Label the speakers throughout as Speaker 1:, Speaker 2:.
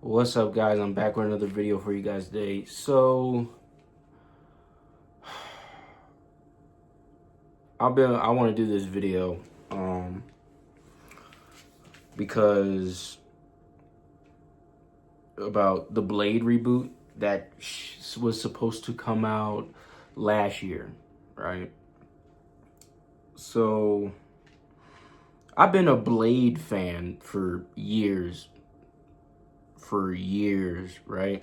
Speaker 1: What's up, guys? I'm back with another video for you guys today. So I want to do this video because about the Blade reboot that was supposed to come out last year, right? So I've been a Blade fan for years, right?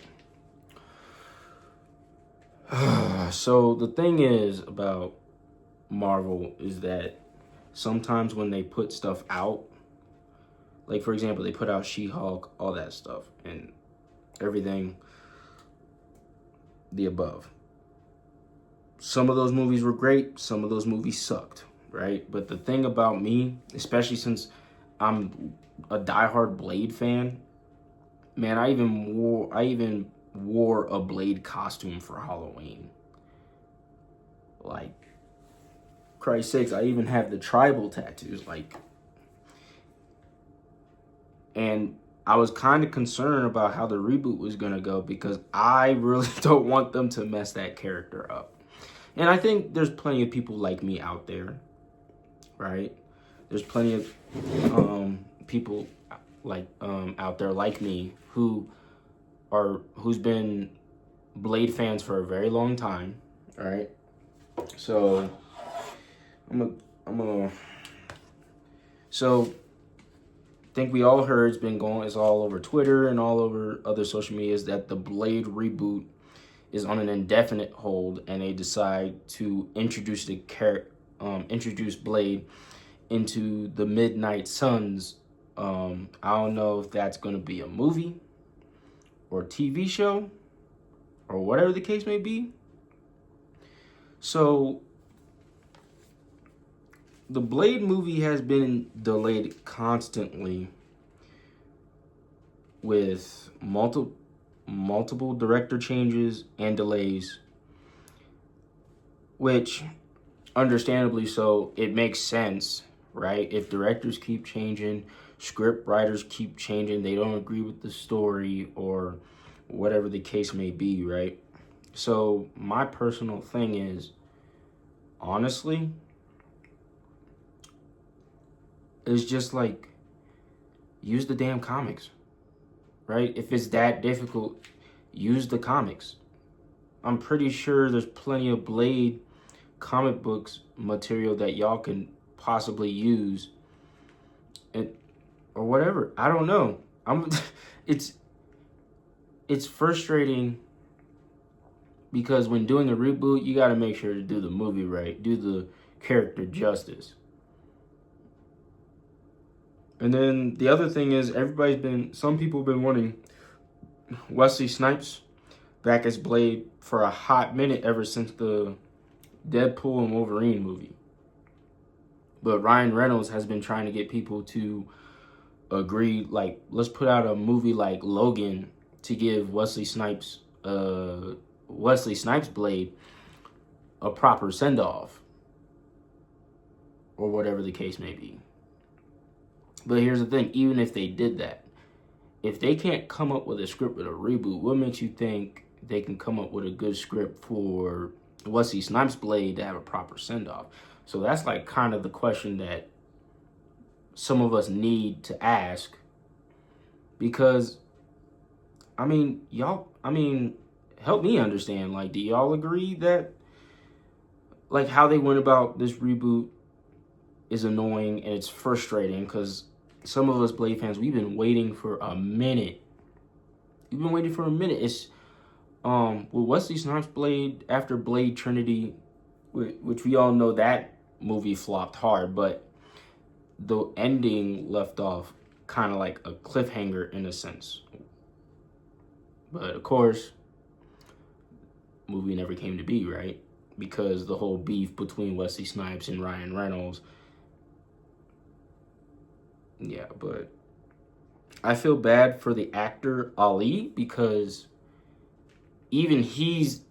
Speaker 1: So the thing is about Marvel is that sometimes when they put stuff out, like for example, they put out She-Hulk, all that stuff, and everything, the above. Some of those movies were great, some of those movies sucked, right? But the thing about me, especially since I'm a diehard Blade fan, man, I even wore a Blade costume for Halloween. Like, Christ's sakes, I even have the tribal tattoos, and I was kind of concerned about how the reboot was going to go because I really don't want them to mess that character up. And I think there's plenty of people like me out there, right? There's plenty of people out there like me who's been Blade fans for a very long time, right? So so I think we all heard it's all over Twitter and all over other social medias that the Blade reboot is on an indefinite hold, and they decide to introduce Blade into the Midnight Suns. I don't know if that's going to be a movie or TV show or whatever the case may be. So the Blade movie has been delayed constantly with multiple director changes and delays, which understandably so, it makes sense, right? If directors keep changing, script writers keep changing, they don't agree with the story or whatever the case may be, right? So my personal thing is, honestly, it's just like, use the damn comics, right? If it's that difficult, use the comics. I'm pretty sure there's plenty of Blade comic books material that y'all can possibly use, or whatever. I don't know. It's frustrating because when doing a reboot, you got to make sure to do the movie right, do the character justice. And then the other thing is, some people have been wanting Wesley Snipes back as Blade for a hot minute ever since the Deadpool and Wolverine movie. But Ryan Reynolds has been trying to get people to agree, like, let's put out a movie like Logan to give Wesley Snipes Blade a proper send-off, or whatever the case may be. But here's the thing, even if they did that, if they can't come up with a script with a reboot, what makes you think they can come up with a good script for Wesley Snipes' Blade to have a proper send-off? So that's like kind of the question that some of us need to ask. Because, help me understand. Like, do y'all agree that, like, how they went about this reboot is annoying and it's frustrating? Because some of us Blade fans, we've been waiting for a minute. It's with Wesley Snipes' Blade, after Blade Trinity, which we all know that movie flopped hard, but the ending left off kind of like a cliffhanger in a sense. But of course, movie never came to be, right? Because the whole beef between Wesley Snipes and Ryan Reynolds. Yeah, but I feel bad for the actor Ali, because even he's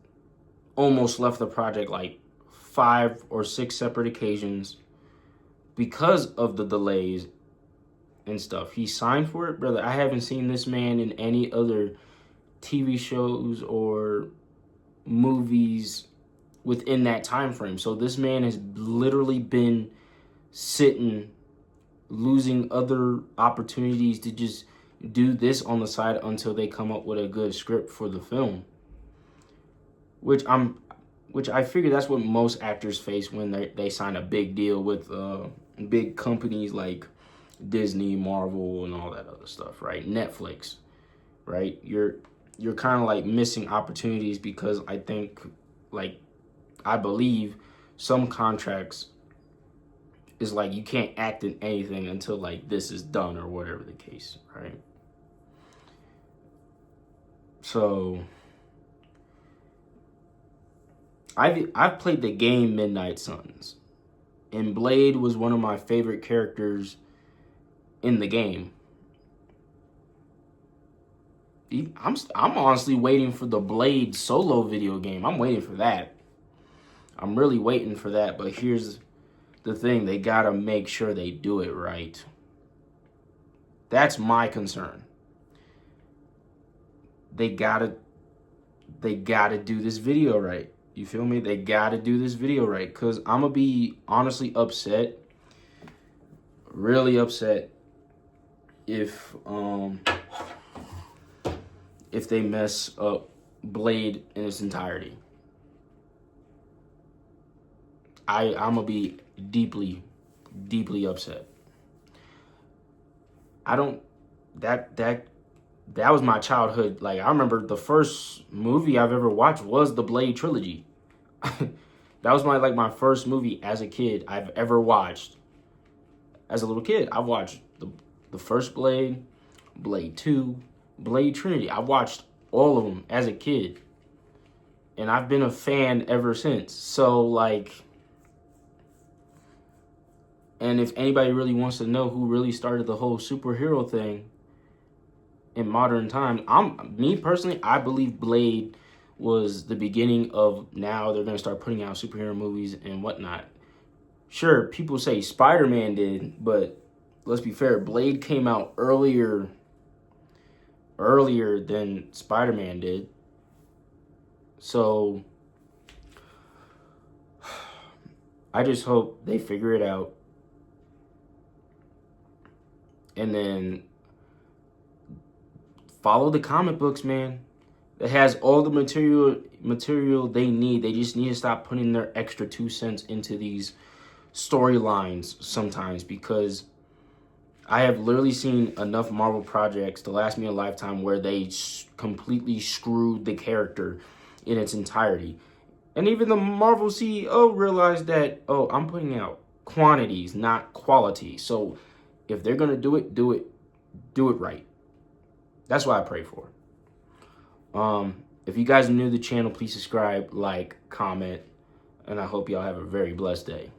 Speaker 1: almost left the project like 5 or 6 separate occasions because of the delays and stuff. He signed for it, brother. I haven't seen this man in any other TV shows or movies within that time frame. So this man has literally been sitting, losing other opportunities to just do this on the side until they come up with a good script for the film. Which I figure that's what most actors face when they sign a big deal with big companies like Disney, Marvel, and all that other stuff, right? Netflix, right? You're kind of like missing opportunities because I think, like, I believe some contracts is like you can't act in anything until like this is done or whatever the case, right? So I've played the game Midnight Suns, and Blade was one of my favorite characters in the game. I'm honestly waiting for the Blade solo video game. I'm waiting for that. I'm really waiting for that. But here's the thing: they gotta make sure they do it right. That's my concern. They gotta do this video right. You feel me? They gotta do this video right, because I'm gonna be honestly upset, really upset, if they mess up Blade in its entirety. I'm gonna be deeply, deeply upset. I don't that was my childhood. Like, I remember the first movie I've ever watched was the Blade trilogy. That was my first movie as a kid I've ever watched. As a little kid, I watched the first Blade, Blade 2, Blade Trinity. I watched all of them as a kid. And I've been a fan ever since. So, like, and if anybody really wants to know who really started the whole superhero thing in modern times, me personally, I believe Blade was the beginning of, now they're going to start putting out superhero movies and whatnot. Sure, people say Spider-Man did, but let's be fair, Blade came out earlier than Spider-Man did. So I just hope they figure it out. And then follow the comic books, man. It has all the material they need. They just need to stop putting their extra 2 cents into these storylines sometimes, because I have literally seen enough Marvel projects to last me a lifetime where they completely screwed the character in its entirety. And even the Marvel CEO realized that, oh, I'm putting out quantities, not quality. So if they're going to do it right. That's what I pray for. If you guys are new to the channel, please subscribe, like, comment, and I hope y'all have a very blessed day.